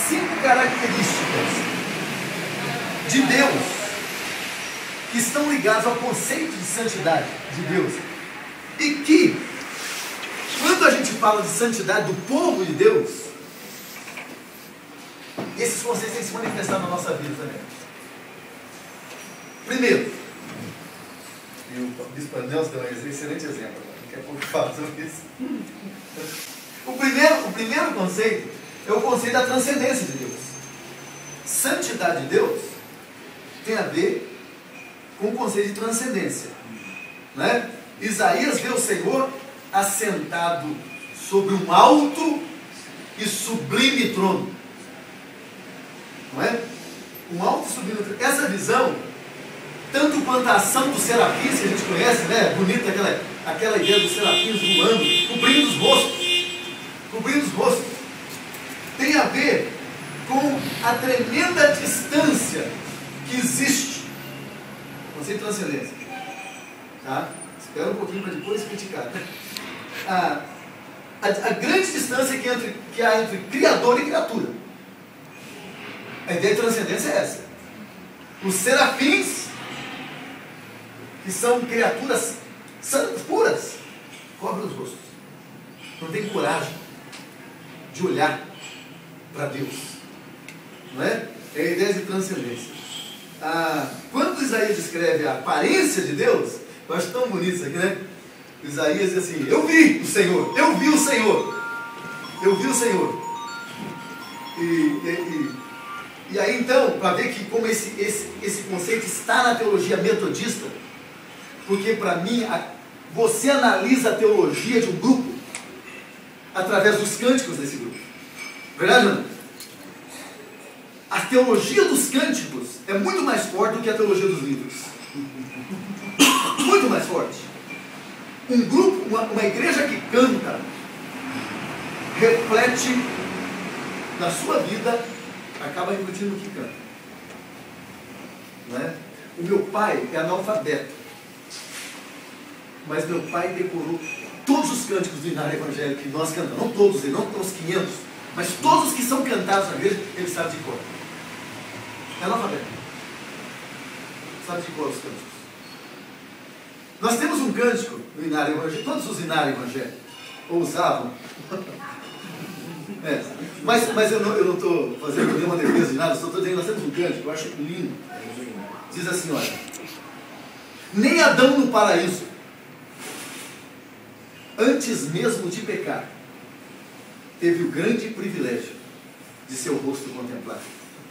5 características de Deus que estão ligadas ao conceito de santidade de Deus. E que, quando a gente fala de santidade do povo de Deus, esses conceitos têm que se manifestar na nossa vida também. Primeiro, e o Bispo Nelson deu um excelente exemplo, daqui a pouco eu falo sobre isso. O primeiro conceito é o conceito da transcendência de Deus. Santidade de Deus tem a ver com o conceito de transcendência, né? Isaías vê o Senhor assentado sobre um alto e sublime trono, não é? Um alto e sublime trono. Essa visão, tanto quanto a ação dos serafins, que a gente conhece, né? Bonita aquela ideia dos serafins voando, cobrindo os rostos, tem a ver com a tremenda distância que existe. Conceito de transcendência, tá? Espera um pouquinho para depois criticar, né? A grande distância que há entre Criador e criatura. A ideia de transcendência é essa. Os serafins, que são criaturas santas, puras, cobrem os rostos. Não tem coragem de olhar para Deus. Não é? É a ideia de transcendência. Quando Isaías descreve a aparência de Deus, eu acho tão bonito isso aqui, né? Isaías diz assim: eu vi o Senhor, eu vi o Senhor, eu vi o Senhor. E aí então, para ver que como esse conceito está na teologia metodista, porque para mim, você analisa a teologia de um grupo através dos cânticos desse grupo. Verdade, não? A teologia dos cânticos é muito mais forte do que a teologia dos livros. Muito mais forte. Um grupo, uma igreja que canta, reflete na sua vida, acaba refletindo no que canta. Não é? O meu pai é analfabeto, mas meu pai decorou todos os cânticos do Inário Evangélico que nós cantamos, não todos, não os 500, mas todos os que são cantados na igreja, ele sabe de cor. É analfabeto. Sabe de cor os cânticos. Nós temos um cântico no Inário Evangélico, todos os Inário Evangélicos usavam. Mas eu não estou fazendo nenhuma defesa de nada, só estou dizendo que nós temos um cântico, eu acho lindo. Diz assim, olha: nem Adão no paraíso, antes mesmo de pecar, teve o grande privilégio de seu rosto contemplar.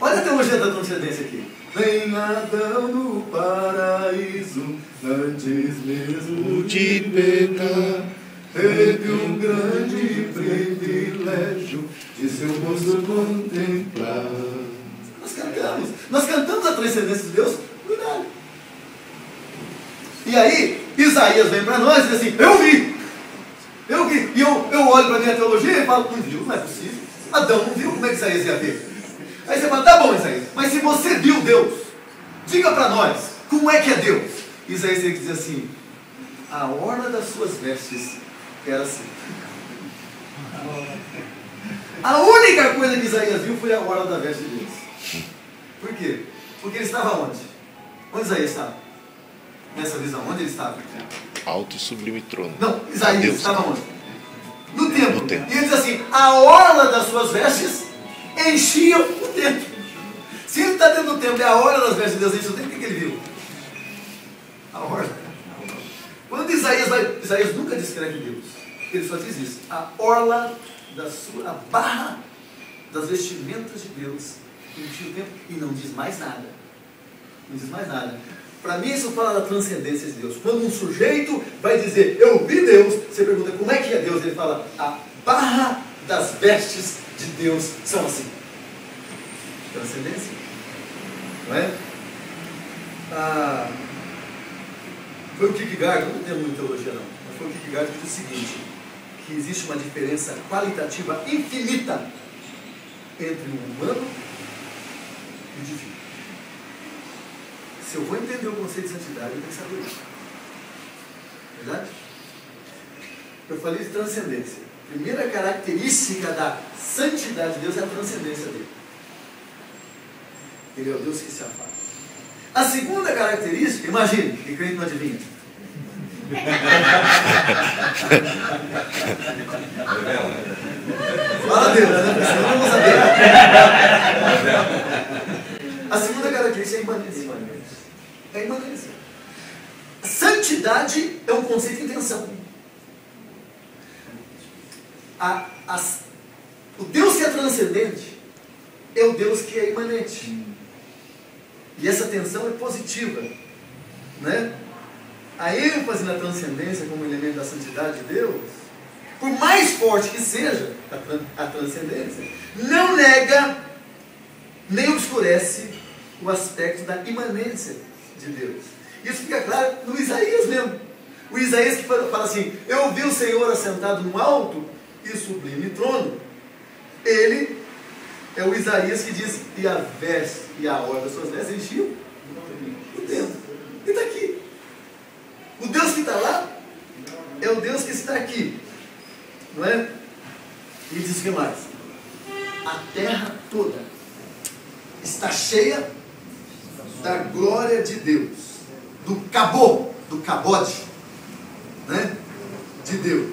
Olha a teologia da transcendência aqui. Nem Adão no paraíso, antes mesmo de pecar, teve um grande privilégio de seu rosto contemplar. Nós cantamos a transcendência de Deus, cuidado. E aí, Isaías vem para nós e diz assim: eu vi. E eu olho para a minha teologia e falo: não viu, não é possível. Adão não viu, como é que Isaías ia ver? Aí você fala: tá bom, Isaías, mas se você viu Deus, diga para nós, como é que é Deus? Isaías tem que dizer assim: a orla das suas vestes era assim. A única coisa que Isaías viu foi a orla da veste de Deus. Por quê? Porque ele estava onde? Onde Isaías estava? Nessa visão, onde ele estava? Alto e sublime trono. Não, Isaías estava onde? No templo. E ele diz assim: a orla das suas vestes enchia o templo. Se ele está dentro do templo e a orla das vestes de Deus enche o templo, o que ele viu? A orla. Quando Isaías nunca descreve Deus, ele só diz isso: a orla a barra das vestimentas de Deus enchia o templo, e não diz mais nada. Não diz mais nada. Para mim isso fala da transcendência de Deus. Quando um sujeito vai dizer: eu vi Deus, você pergunta: como é que é Deus? Ele fala: a barra das vestes de Deus são assim. Transcendência. Não é? Foi o Kierkegaard, não tem muita teologia não, mas foi o Kierkegaard que disse o seguinte: que existe uma diferença qualitativa infinita entre o humano e o divino. Se eu vou entender o conceito de santidade, eu tenho que saber isso. Verdade? Eu falei de transcendência. A primeira característica da santidade de Deus é a transcendência dele. Ele é o Deus que se afasta. A segunda característica, imagine, que crente não adivinha. Fala a Deus, né? Senão não vamos saber. A segunda característica é a imanência. É a imanência. Santidade é um conceito de intenção. O Deus que é transcendente é o Deus que é imanente. E essa tensão é positiva, né? A ênfase na transcendência como elemento da santidade de Deus, por mais forte que seja a transcendência, não nega nem obscurece o aspecto da imanência de Deus. Isso fica claro no Isaías mesmo. O Isaías que fala assim: eu vi o Senhor assentado no alto e sublime trono. Ele é o Isaías que diz: e a veste e a orla das suas vestes enchiam o templo. E está aqui. O Deus que está lá é o Deus que está aqui, não é? E diz o que mais? A terra toda está cheia da glória de Deus, do cabode, né? De Deus.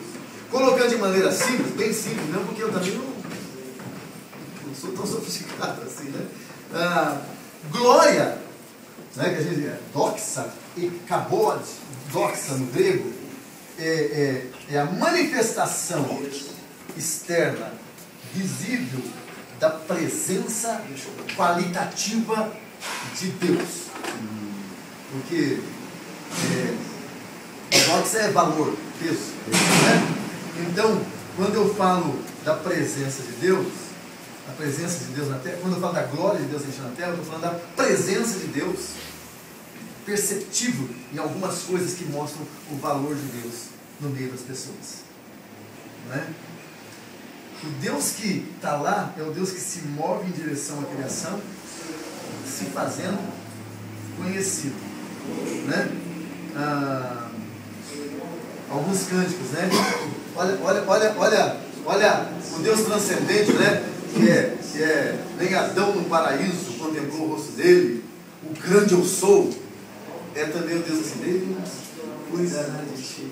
Colocando de maneira simples, bem simples, não, porque eu também não sou tão sofisticado assim, né? Glória, né, que a gente diz, doxa e cabode, doxa no grego, é a manifestação externa, visível, da presença qualitativa de Deus. Porque doxa é valor, peso, né? Então, quando eu falo da presença de Deus, a presença de Deus na terra, quando eu falo da glória de Deus enchendo na terra, eu estou falando da presença de Deus, perceptível em algumas coisas que mostram o valor de Deus no meio das pessoas. Não é? O Deus que está lá é o Deus que se move em direção à criação, se fazendo conhecido. Né? Alguns cânticos, né? Olha o Deus transcendente, né? Que é nem Adão no paraíso contemplou o rosto dele, o grande eu sou, é também o Deus assim: Deus cuidará de ti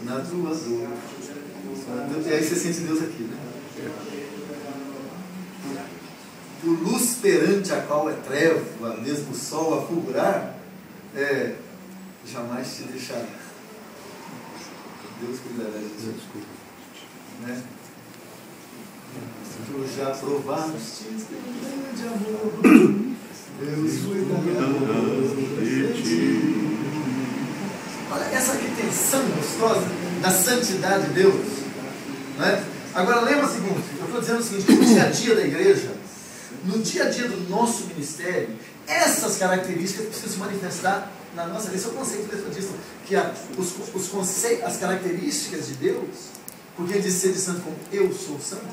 na tua dor. E aí você sente Deus aqui, né? Por luz perante a qual é treva, mesmo o sol a fulgurar, jamais te deixará. Deus cuidará de ti. Né? Tu já provaste de amor, Deus cuidará de ti. Olha essa aqui tensão gostosa da santidade de Deus. Né? Agora lembra o seguinte, eu estou dizendo o seguinte: no dia a dia da igreja, no dia a dia do nosso ministério, essas características precisam se manifestar na nossa vida. Esse é o conceito metodista, que os conceitos, as características de Deus, porque ele diz ser de santo como eu sou santo,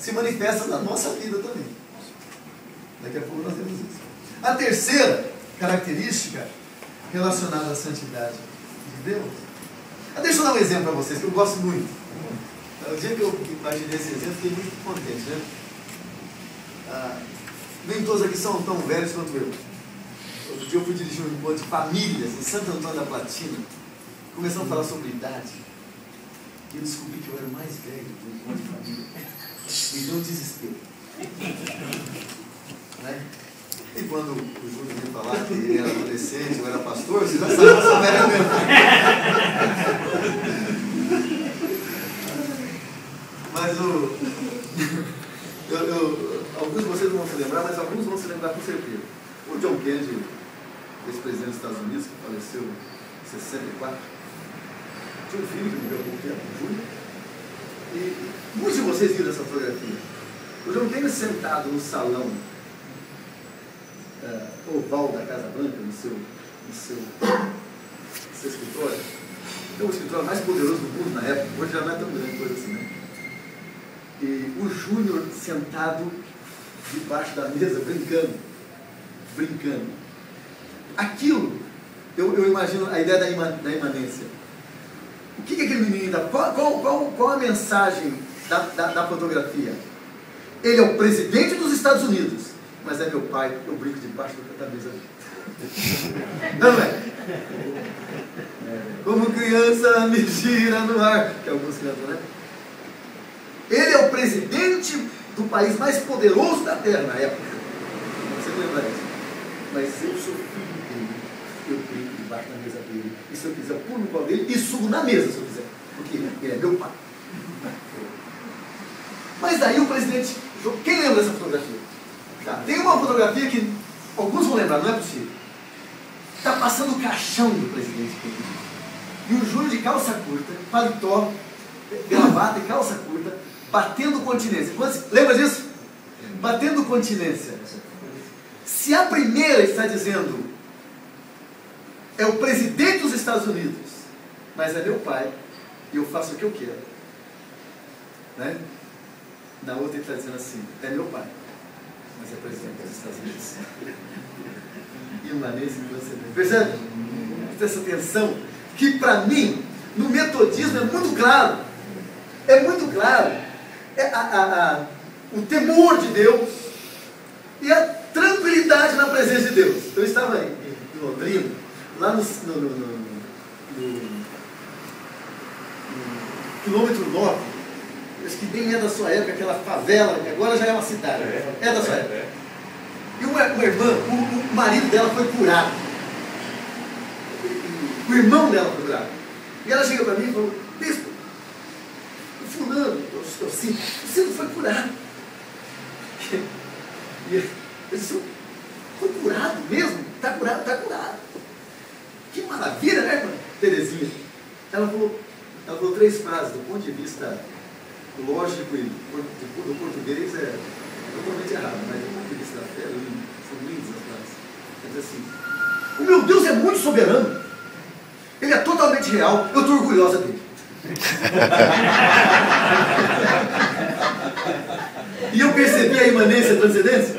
se manifestam na nossa vida também. Daqui a pouco nós temos isso. A terceira característica relacionada à santidade de Deus. Deixa eu dar um exemplo para vocês, que eu gosto muito. O dia que eu imaginei esse exemplo, fiquei muito contente, né? Nem todos aqui são tão velhos quanto eu. Outro dia eu fui dirigir um encontro de famílias em Santo Antônio da Platina. Começamos a falar sobre idade. E eu descobri que eu era o mais velho do encontro de família. Me deu um desespero. Né? E quando o Júlio veio falar que ele era adolescente, eu era pastor, você já sabe que eu sou velho mesmo. Mas alguns de vocês não vão se lembrar, mas alguns vão se lembrar com certeza. O John Kennedy, ex-presidente dos Estados Unidos, que faleceu em 64, tinha um filho que viveu há pouco tempo, o Júlio. E muitos de vocês viram essa fotografia. O John Kennedy sentado no salão oval da Casa Branca, no seu escritório. É o escritório mais poderoso do mundo na época, hoje já não é tão grande coisa assim, né? E o Júnior sentado debaixo da mesa, brincando. Aquilo, eu imagino a ideia da imanência. O que aquele menino dá? Qual a mensagem da fotografia? Ele é o presidente dos Estados Unidos, mas é meu pai, eu brinco debaixo da mesa dele. Não é? Como criança me gira no ar, que alguns cantam, né? Ele é o presidente do país mais poderoso da Terra na época. Você lembra disso? Mas eu sou filho dele, eu brinco debaixo da mesa dele, e se eu quiser eu pulo no colo dele e subo na mesa se eu quiser, porque ele é meu pai. Mas daí o presidente, quem lembra dessa fotografia? Tá. Tem uma fotografia que alguns vão lembrar, não é possível. Está passando o caixão do presidente. E o Júlio de calça curta, paletó, gravata e calça curta, batendo continência. Lembra disso? Batendo continência. Se a primeira está dizendo é o presidente dos Estados Unidos, mas é meu pai, e eu faço o que eu quero. Né? Na outra ele está dizendo assim, é meu pai, mas é presidente dos Estados Unidos. E uma vez que você percebe? Essa tensão, que para mim, no metodismo é muito claro. É muito claro. O temor de Deus e a tranquilidade na presença de Deus. Eu estava em Londrina, lá no quilômetro 9, acho que bem é da sua época, aquela favela, que agora já é uma cidade. É da sua época. E uma irmã, o marido dela foi curado. O irmão dela foi curado. E ela chega para mim e falou, bispo, o fulano, eu sinto, você não foi curado. E eu disse, foi curado mesmo? Está curado, está curado. Que maravilha, né, irmã Terezinha? Ela falou 3 frases, do ponto de vista lógico e do português é totalmente errado, mas do ponto de vista da fé, são lindas as frases. Quer dizer assim, o meu Deus é muito soberano, ele é totalmente real, eu estou orgulhosa dele. E eu percebi a imanência, a transcendência.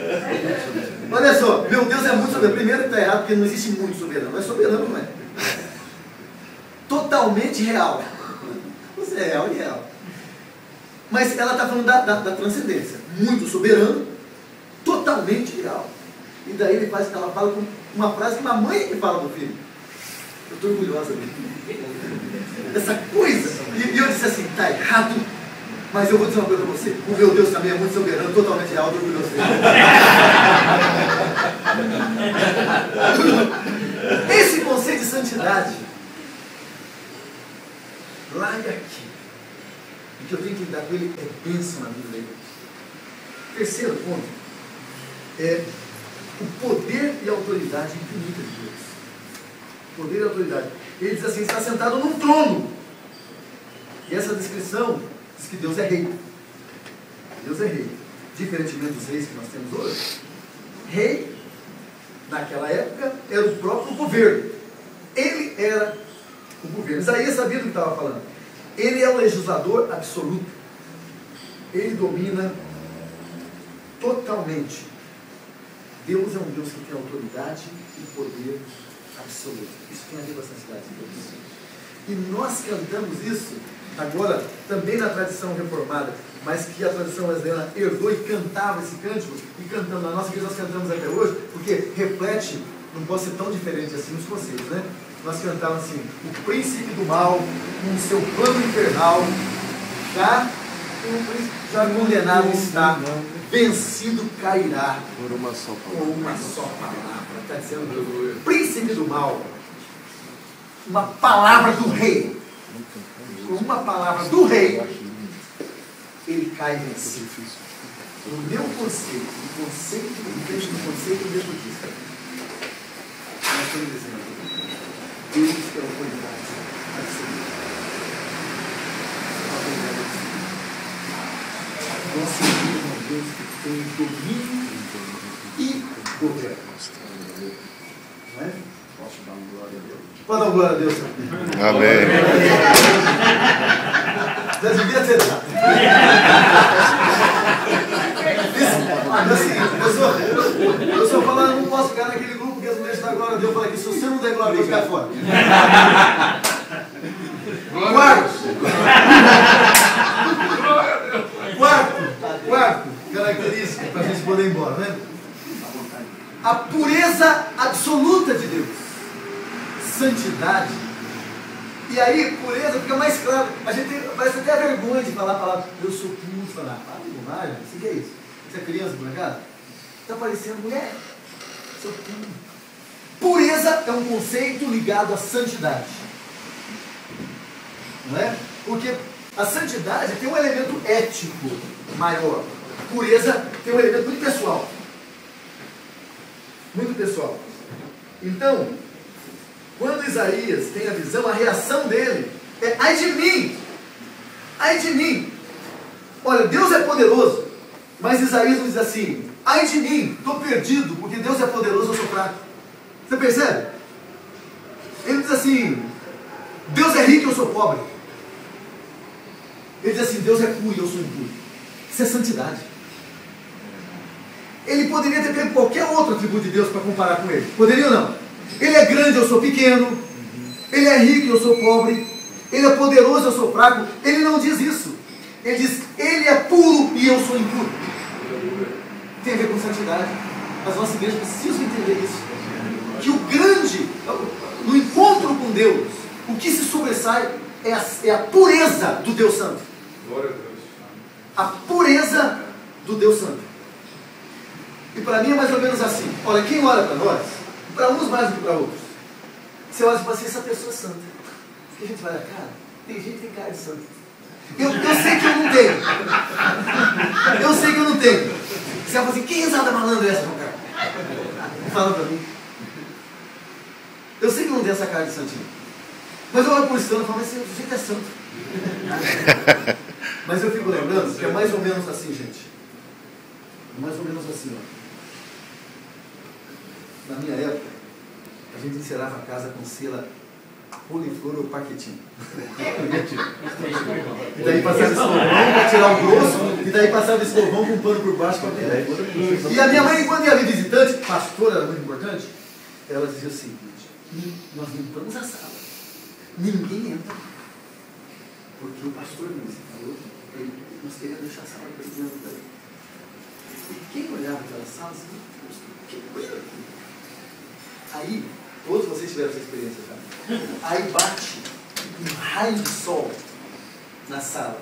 Olha só, meu Deus é muito soberano. Primeiro está errado, porque não existe muito soberano, mas soberano não é. Totalmente real. Você é real e real. Mas ela está falando da transcendência. Muito soberano, totalmente real. E daí ela fala com uma frase que uma mãe que fala do filho. Eu estou orgulhosa dele. Essa coisa. E eu disse assim, está errado, mas eu vou dizer uma coisa para você. O meu Deus também é muito soberano, totalmente real, estou orgulhoso dele. Esse conceito de santidade, larga aqui. O que eu tenho que lidar com ele é bênção na vida dele. Terceiro ponto é o poder e a autoridade infinita de Deus. Poder e autoridade. Ele diz assim, está sentado num trono. E essa descrição diz que Deus é rei. Deus é rei. Diferentemente dos reis que nós temos hoje, rei, naquela época, era o próprio governo. Ele era o governo. Isaías sabia do que estava falando. Ele é o legislador absoluto. Ele domina totalmente. Deus é um Deus que tem autoridade e poder absoluto. Isso tem a ver com a santidade de Deus. E nós cantamos isso agora também na tradição reformada, mas que a tradição wesleyana herdou e cantava esse cântico, e cantando na nossa igreja nós cantamos até hoje, porque reflete, não pode ser tão diferente assim os conceitos, né? Nós cantávamos assim, o príncipe do mal, com seu plano infernal, já condenado está, vencido cairá. Por uma só palavra. Por uma só palavra. Está dizendo, príncipe do mal, uma palavra do rei. Com uma palavra do rei, ele cai vencido. O meu conceito, o conceito do metodista, nós estamos dizendo, Deus é a autoridade absoluta. Nós servimos a Deus que tem domínio e governo. Não é? Posso dar uma glória a Deus? Pode dar uma glória a Deus. Amém. Já devia ter dado. É o seguinte, eu sou falando, não posso ficar naquele grupo que as mulheres estão agora a Deus. Eu falei que se você não der glória a Deus, cai fora. Quarto característica para a gente poder ir embora, né? a pureza absoluta de Deus, santidade. E aí, pureza fica mais claro. A gente parece até a vergonha de falar a palavra, eu sou puro. Falar, de bobagem, o que é isso? Você é criança, por acaso? Está parecendo mulher. Sou puro. Pureza é um conceito ligado à santidade. Não é? Porque a santidade tem um elemento ético maior. Pureza tem um elemento muito pessoal. Muito pessoal. Então, quando Isaías tem a visão, a reação dele é: ai de mim! Ai de mim! Olha, Deus é poderoso, mas Isaías nos diz assim: ai de mim, estou perdido, porque Deus é poderoso, eu sou fraco. Você percebe? Ele diz assim: Deus é rico, eu sou pobre. Ele diz assim: Deus é puro, eu sou impuro. Isso é santidade. Ele poderia ter pego qualquer outro atributo de Deus para comparar com ele. Poderia ou não? Ele é grande, eu sou pequeno. Ele é rico, eu sou pobre. Ele é poderoso, eu sou fraco. Ele não diz isso. Ele diz: ele é puro e eu sou impuro. Tem a ver com santidade. As nossas igrejas precisam entender isso. Que o grande, no encontro com Deus, o que se sobressai é a pureza do Deus Santo. Glória a Deus. A pureza do Deus Santo. E para mim é mais ou menos assim. Olha, quem olha para nós, para uns mais do que para outros, você olha e fala assim: essa pessoa é santa. E a gente vai, cara, tem gente que tem cara de santo. Eu sei que eu não tenho. Eu sei que eu não tenho. Você vai falar assim: quem risada malandra é essa, João Carlos? Fala para mim. Eu sei que eu não tenho essa cara de santinho. Mas eu olho por isso e falo: mas esse jeito é santo. Mas eu fico lembrando que é mais ou menos assim, gente. Mais ou menos assim, ó. Na minha época, a gente encerava a casa com cera poliflor ou paquetinho. E daí passava escovão para tirar o grosso, e daí passava escovão com um pano por baixo para pegar. E a minha mãe, quando ia vir visitante, pastora era muito importante, ela dizia o seguinte: nós limpamos a sala, ninguém entra, porque o pastor me falou, nós queríamos deixar a sala perdendo também. E quem olhava aquela sala, assim, que coisa aqui. Aí, todos vocês tiveram essa experiência já. Aí bate um raio de sol na sala.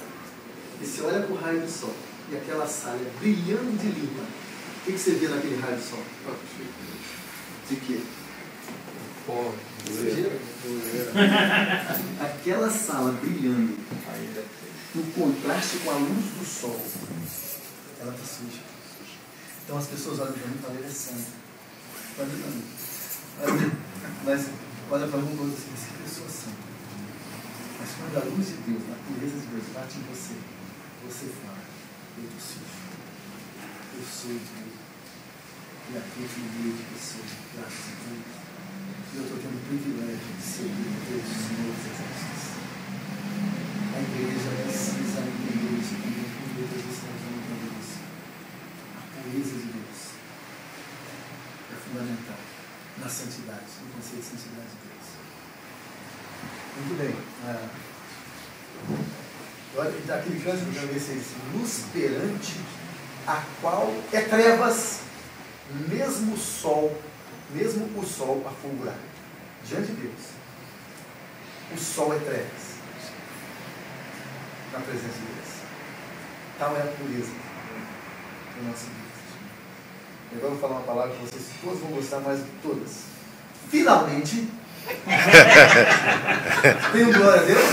E você olha para o raio do sol, e aquela sala é brilhando de limpa. O que você vê naquele raio de sol? De quê? Pó, aquela sala brilhando, no contraste com a luz do sol, ela está suja. Então as pessoas olham para mim e falam: ele é santo. Pode não. Mas olha para mim e diz assim: essa pessoa é santa. Mas quando a luz de Deus, a pureza de Deus bate em você, você fala: eu estou sujo. Eu sou impuro. E aqui eu tenho medo de pessoas, graças a Deus. E eu estou tendo o privilégio de ser Deus, Senhor dos Exércitos. A igreja precisa entender isso também, com Deus estamos entendendo isso. A pureza de Deus é fundamental na santidade, no conceito de santidade de Deus. Muito bem. Olha, aquele canto que eu quero ver se é isso: luz perante a qual é trevas, mesmo o sol a fulgurar. Diante de Deus, o sol é trevas na presença de Deus. Tal é a pureza do nosso Deus. E agora eu vou falar uma palavra que vocês todos vão gostar mais do que todas. Finalmente. Tem um glória a Deus?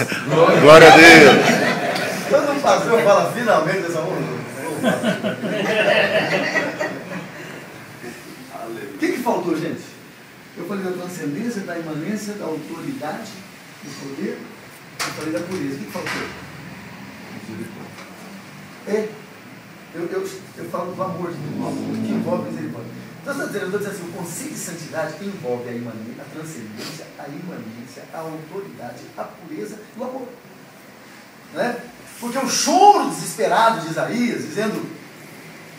Glória a Deus. Quando um pastor fala finalmente dessa honra, o que faltou, gente? Eu falei da transcendência, da imanência, da autoridade, do poder. Eu falei da pureza. O que faltou? Eu falo do amor de Deus, que envolve misericórdia. Então, eu estou dizendo assim: o conceito de santidade envolve a imanência, a transcendência, a imanência, a autoridade, a pureza e o amor. Né? Porque o choro desesperado de Isaías, dizendo,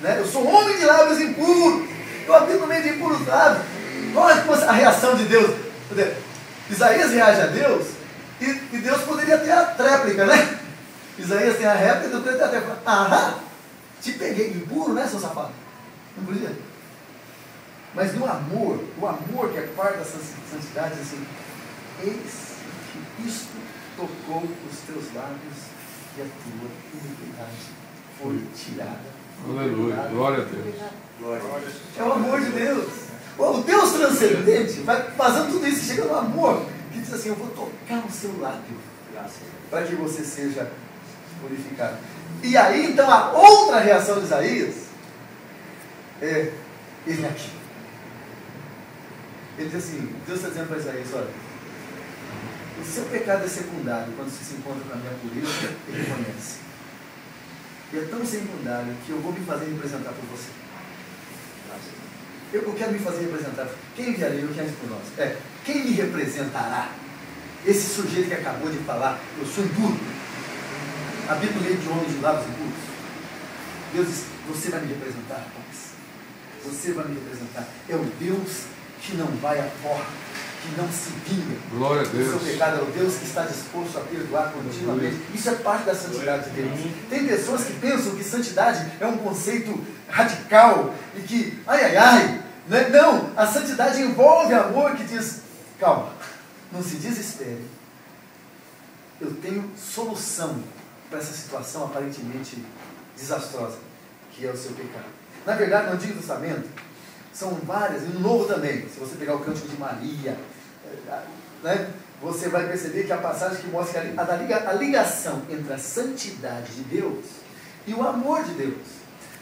né, eu sou homem de lábios impuros, eu habito no meio de impuros lábios. Olha a reação de Deus. Isaías reage a Deus, e Deus poderia ter a tréplica, né? Isaías tem a réplica, Deus poderia ter a tréplica. Aham! Te peguei impuro, né, seu safado? Não podia? Mas no amor, o amor que é parte da santidade, assim, eis que isto tocou os teus lábios e a tua iniquidade foi tirada. Aleluia, glória a Deus. É o amor de Deus. O Deus transcendente vai fazendo tudo isso, chega no amor, que diz assim, eu vou tocar o seu lábio, para que você seja purificado. E aí, então, a outra reação de Isaías é ele aqui. Ele diz assim, Deus está dizendo para Isaías, olha, o seu pecado é secundário quando você se encontra com a minha pureza, ele conhece. E é tão secundário que eu vou me fazer representar por você. Eu quero me fazer representar. Quem enviarei? Eu quero por nós. Quem me representará? Esse sujeito que acabou de falar, eu sou impuro. Habito no meio de homens de lábios impuros. Deus diz, você vai me representar, rapaz. Você vai me representar. É o Deus que não vai à porta, que não se vinga. Glória a Deus. O seu pecado é o Deus que está disposto a perdoar continuamente. Isso é parte da santidade de Deus. Tem pessoas que pensam que santidade é um conceito radical e que, não, a santidade envolve amor que diz, calma, não se desespere. Eu tenho solução para essa situação aparentemente desastrosa, que é o seu pecado. Na verdade, no Antigo Testamento, são várias, e no Novo também, se você pegar o Cântico de Maria, né, você vai perceber que a passagem que mostra a ligação entre a santidade de Deus e o amor de Deus.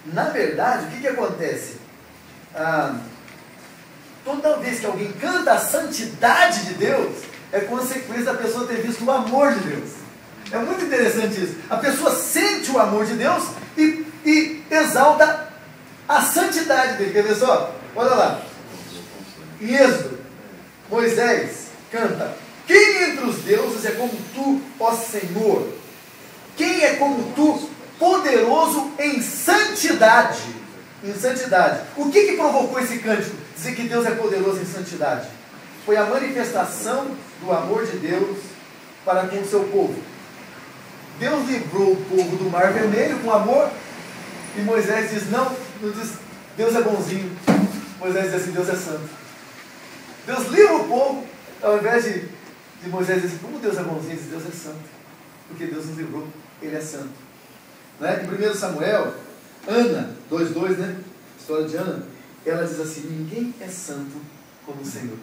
Na verdade, o que acontece? Toda vez que alguém canta a santidade de Deus, é consequência da pessoa ter visto o amor de Deus. É muito interessante isso. A pessoa sente o amor de Deus e exalta a santidade dele. Quer ver só? Olha lá. Em Êxodo, Moisés canta: quem entre os deuses é como tu, ó Senhor? Quem é como tu, poderoso em santidade? Em santidade. O que provocou esse cântico? Dizer que Deus é poderoso em santidade. Foi a manifestação do amor de Deus para com o seu povo. Deus livrou o povo do Mar Vermelho com amor, e Moisés diz, não diz, Deus é bonzinho. Moisés diz assim, Deus é santo. Deus livra o povo, ao invés de Moisés dizer, como Deus é bonzinho, diz, Deus é santo. Porque Deus nos livrou, Ele é santo. Né? Em 1 Samuel, Ana, 2:2, né? História de Ana, ela diz assim, ninguém é santo como o Senhor.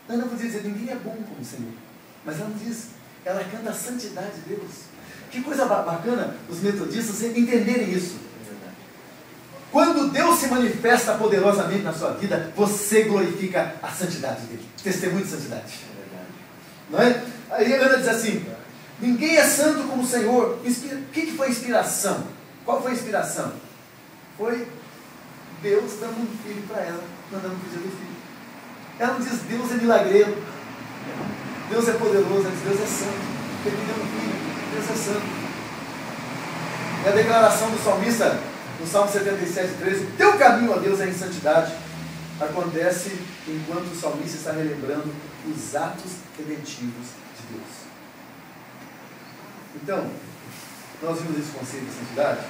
Ana podia dizer, ninguém é bom como o Senhor. Mas ela não diz, ela canta a santidade de Deus. Que coisa bacana os metodistas entenderem isso. Quando Deus se manifesta poderosamente na sua vida, você glorifica a santidade dele. Testemunho de santidade. Não é? Aí a Ana diz assim, ninguém é santo como o Senhor. O que foi a inspiração? Qual foi a inspiração? Foi Deus dando um filho para ela, mandando pedir do filho. Ela não diz, Deus é milagreiro, Deus é poderoso, ela diz, Deus é santo. Ele me deu um filho, Deus é santo. E a declaração do salmista, no Salmo 77:13, o teu caminho a Deus é em santidade, acontece enquanto o salmista está relembrando os atos redentivos de Deus. Então, nós vimos esse conceito de santidade.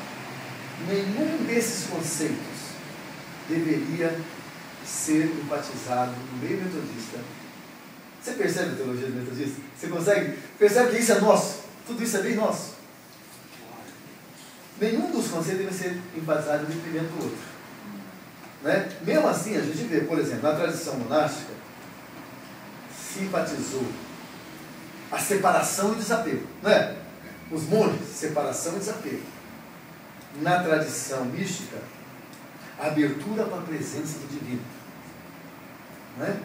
Nenhum desses conceitos deveria ser enfatizado no meio metodista. Você percebe a teologia do metodista? Você consegue? Percebe que isso é nosso? Tudo isso é bem nosso. Nenhum dos conceitos deve ser enfatizado em detrimento do outro. Né? Mesmo assim, a gente vê, por exemplo, na tradição monástica, se enfatizou a separação e desapego. Não é? Os monges, separação e desapego. Na tradição mística, a abertura para a presença do divino. Não é?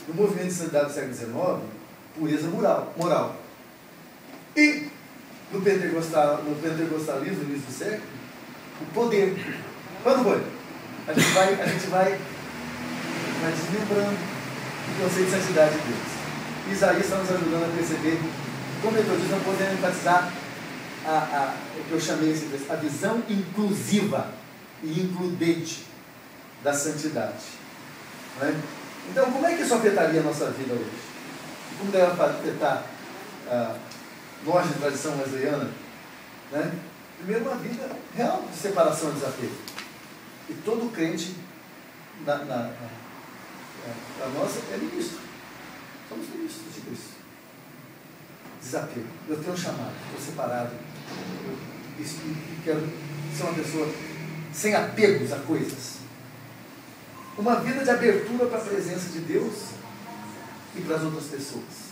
No movimento de santidade do século XIX, pureza moral. E no pentecostalismo, no início do século, o poder. Quando foi? A gente vai desmembrando o conceito de santidade de Deus. Isaías está nos ajudando a perceber como metodistas não podemos enfatizar o que eu chamei a visão inclusiva e includente da santidade. Não é? Então, como é que isso afetaria a nossa vida hoje? Como deve afetar nós de tradição wesleyana? Né? Primeiro, uma vida real de separação e desapego. E todo crente a nossa é ministro. Somos ministros de Cristo. Desapego. Eu tenho um chamado, estou separado. Eu quero ser uma pessoa sem apegos a coisas. Uma vida de abertura para a presença de Deus e para as outras pessoas.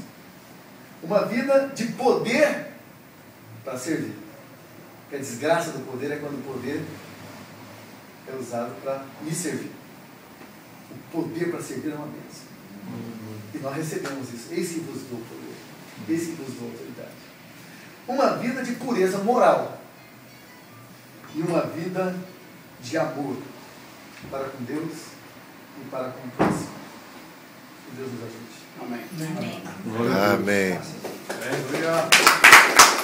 Uma vida de poder para servir. Porque a desgraça do poder é quando o poder é usado para me servir. O poder para servir é uma bênção. E nós recebemos isso. Eis que vos dou poder. Eis que vos dou autoridade. Uma vida de pureza moral. E uma vida de amor para com Deus e para com o próximo. Que Deus nos ajude. Amém. Amém. Obrigado.